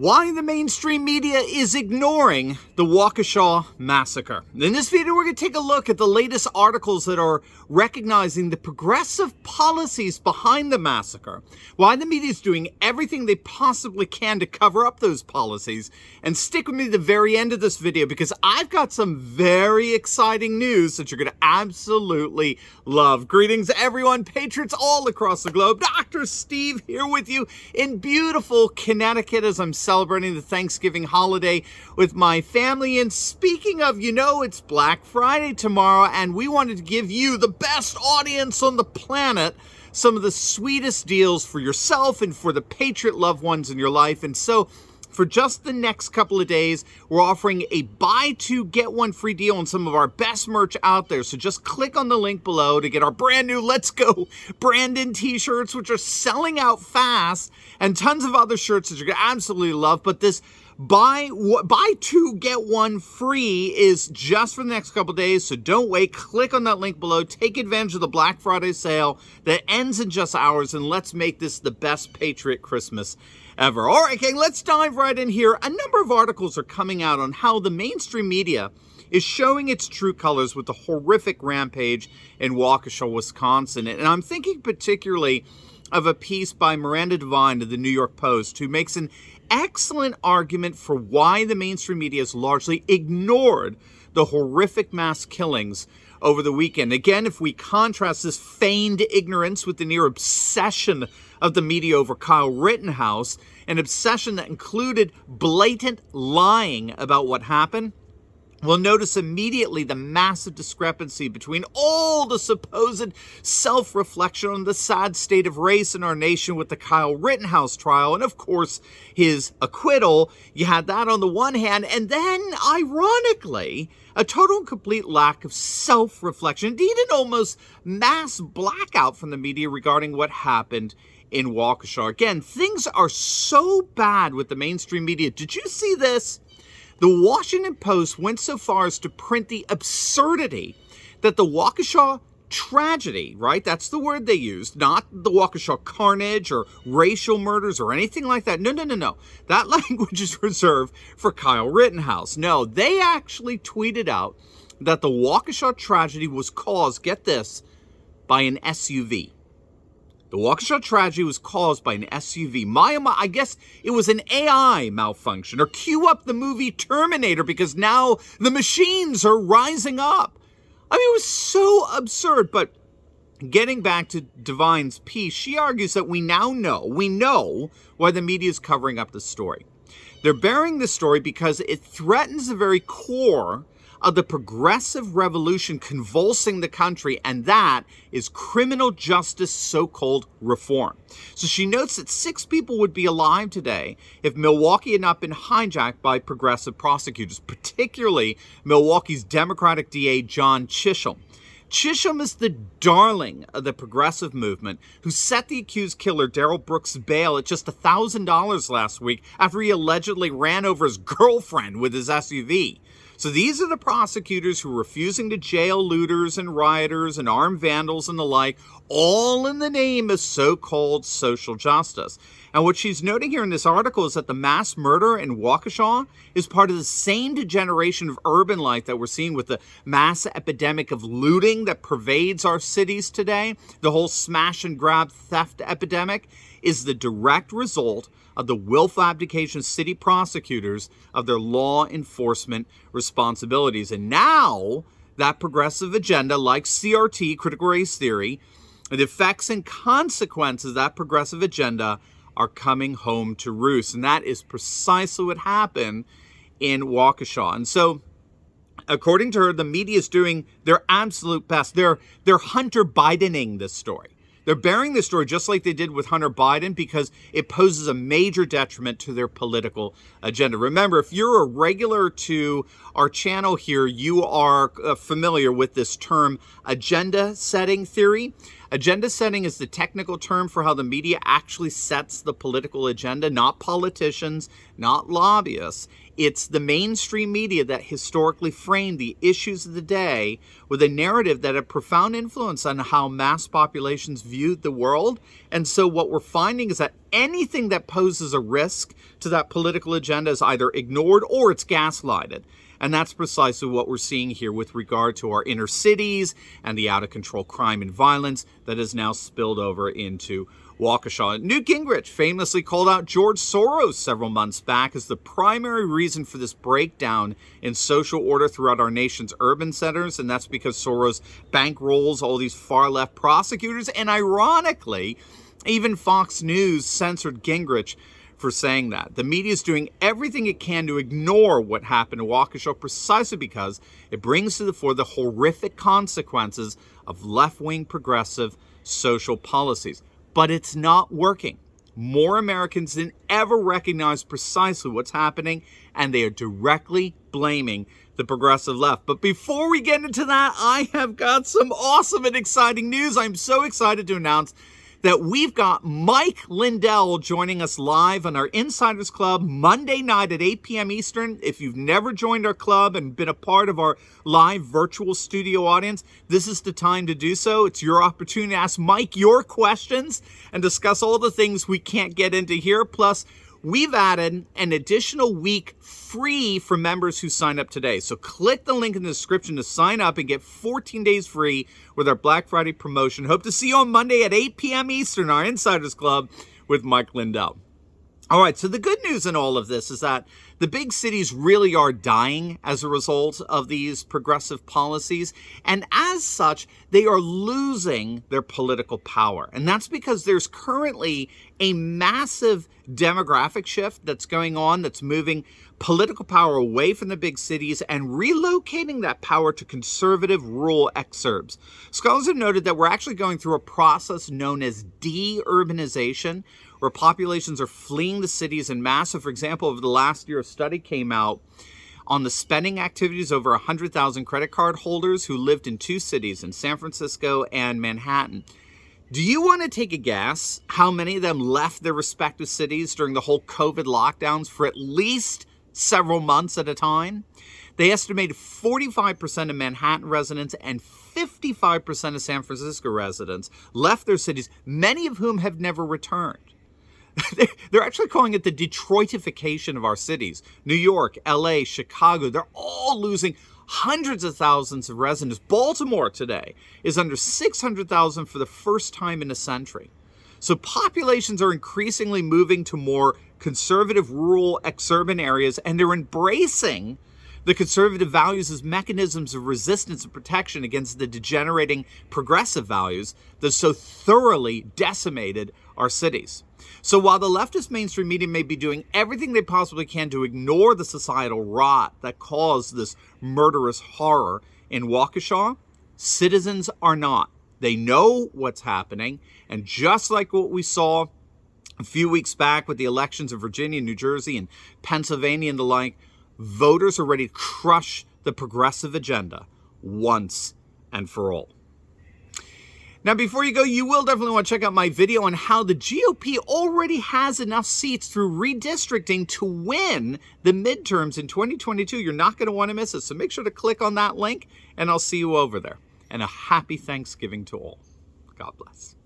Why the mainstream media is ignoring the Waukesha Massacre. In this video, we're going to take a look at the latest articles that are recognizing the progressive policies behind the massacre, why the media is doing everything they possibly can to cover up those policies, and stick with me to the very end of this video because I've got some very exciting news that you're going to absolutely love. Greetings, everyone, patriots all across the globe. Dr. Steve here with you in beautiful Connecticut as I'm celebrating the Thanksgiving holiday with my family. And speaking of, it's Black Friday tomorrow, and we wanted to give you, the best audience on the planet, some of the sweetest deals for yourself and for the patriot loved ones in your life. And so for just the next couple of days, we're offering a buy two, get one free deal on some of our best merch out there. So just click on the link below to get our brand new Let's Go Brandon t-shirts, which are selling out fast, and tons of other shirts that you're going to absolutely love. But this buy two, get one free is just for the next couple of days. So don't wait. Click on that link below. Take advantage of the Black Friday sale that ends in just hours, and let's make this the best Patriot Christmas ever. All right, gang, let's dive right in here. A number of articles are coming out on how the mainstream media is showing its true colors with the horrific rampage in Waukesha, Wisconsin. And I'm thinking particularly of a piece by Miranda Devine of the New York Post, who makes an excellent argument for why the mainstream media has largely ignored the horrific mass killings over the weekend. Again, if we contrast this feigned ignorance with the near obsession of the media over Kyle Rittenhouse, an obsession that included blatant lying about what happened, we'll notice immediately the massive discrepancy between all the supposed self-reflection on the sad state of race in our nation with the Kyle Rittenhouse trial and, of course, his acquittal. You had that on the one hand, and then, ironically, a total and complete lack of self-reflection, indeed an almost mass blackout from the media regarding what happened in Waukesha. Again, things are so bad with the mainstream media. Did you see this? The Washington Post went so far as to print the absurdity that the Waukesha tragedy, right? That's the word they used, not the Waukesha carnage or racial murders or anything like that. No. That language is reserved for Kyle Rittenhouse. No, they actually tweeted out that the Waukesha tragedy was caused, get this, by an SUV. The Waukesha tragedy was caused by an SUV. I guess it was an AI malfunction. Or cue up the movie Terminator because now the machines are rising up. I mean, it was so absurd. But getting back to Devine's piece, she argues that we know why the media is covering up the story. They're burying the story because it threatens the very core of the progressive revolution convulsing the country, and that is criminal justice so-called reform. So she notes that 6 people would be alive today if Milwaukee had not been hijacked by progressive prosecutors, particularly Milwaukee's Democratic DA John Chisholm. Chisholm is the darling of the progressive movement who set the accused killer Darrell Brooks' bail at just $1,000 last week after he allegedly ran over his girlfriend with his SUV. So these are the prosecutors who are refusing to jail looters and rioters and armed vandals and the like, all in the name of so-called social justice. And what she's noting here in this article is that the mass murder in Waukesha is part of the same degeneration of urban life that we're seeing with the mass epidemic of looting that pervades our cities today. The whole smash and grab theft epidemic is the direct result of the willful abdication of city prosecutors of their law enforcement responsibilities. And now that progressive agenda, like CRT, critical race theory, the effects and consequences of that progressive agenda are coming home to roost. And that is precisely what happened in Waukesha. And so, according to her, the media is doing their absolute best. They're Hunter Bidening this story. They're burying the story just like they did with Hunter Biden because it poses a major detriment to their political agenda. Remember, if you're a regular to our channel here, you are familiar with this term agenda setting theory. Agenda setting is the technical term for how the media actually sets the political agenda, not politicians, not lobbyists. It's the mainstream media that historically framed the issues of the day with a narrative that had profound influence on how mass populations viewed the world. And so what we're finding is that anything that poses a risk to that political agenda is either ignored or it's gaslighted. And that's precisely what we're seeing here with regard to our inner cities and the out-of-control crime and violence that has now spilled over into Waukesha. Newt Gingrich famously called out George Soros several months back as the primary reason for this breakdown in social order throughout our nation's urban centers, and that's because Soros bankrolls all these far-left prosecutors, and ironically, even Fox News censored Gingrich for saying that. The media is doing everything it can to ignore what happened to Waukesha precisely because it brings to the fore the horrific consequences of left-wing progressive social policies. But it's not working. More Americans than ever recognize precisely what's happening, and they are directly blaming the progressive left. But before we get into that, I have got some awesome and exciting news. I'm so excited to announce that we've got Mike Lindell joining us live on our Insiders Club Monday night at 8 p.m. Eastern. If you've never joined our club and been a part of our live virtual studio audience, this is the time to do so. It's your opportunity to ask Mike your questions and discuss all the things we can't get into here. Plus, we've added an additional week free for members who sign up today. So click the link in the description to sign up and get 14 days free with our Black Friday promotion. Hope to see you on Monday at 8 p.m. Eastern, our Insiders Club with Mike Lindell. All right, so the good news in all of this is that the big cities really are dying as a result of these progressive policies. And as such, they are losing their political power. And that's because there's currently a massive demographic shift that's going on that's moving political power away from the big cities and relocating that power to conservative rural exurbs. Scholars have noted that we're actually going through a process known as de-urbanization, where populations are fleeing the cities in mass. So, for example, over the last year, a study came out on the spending activities over 100,000 credit card holders who lived in two cities, in San Francisco and Manhattan. Do you want to take a guess how many of them left their respective cities during the whole COVID lockdowns for at least several months at a time? They estimated 45% of Manhattan residents and 55% of San Francisco residents left their cities, many of whom have never returned. They're actually calling it the Detroitification of our cities. New York, LA, Chicago, they're all losing hundreds of thousands of residents. Baltimore today is under 600,000 for the first time in a century. So populations are increasingly moving to more conservative rural exurban areas, and they're embracing the conservative values as mechanisms of resistance and protection against the degenerating progressive values that so thoroughly decimated our cities. So while the leftist mainstream media may be doing everything they possibly can to ignore the societal rot that caused this murderous horror in Waukesha, citizens are not. They know what's happening, and just like what we saw a few weeks back with the elections of Virginia, New Jersey, and Pennsylvania and the like, voters are ready to crush the progressive agenda once and for all. Now, before you go, you will definitely want to check out my video on how the GOP already has enough seats through redistricting to win the midterms in 2022. You're not going to want to miss it, so make sure to click on that link, and I'll see you over there. And a happy Thanksgiving to all. God bless.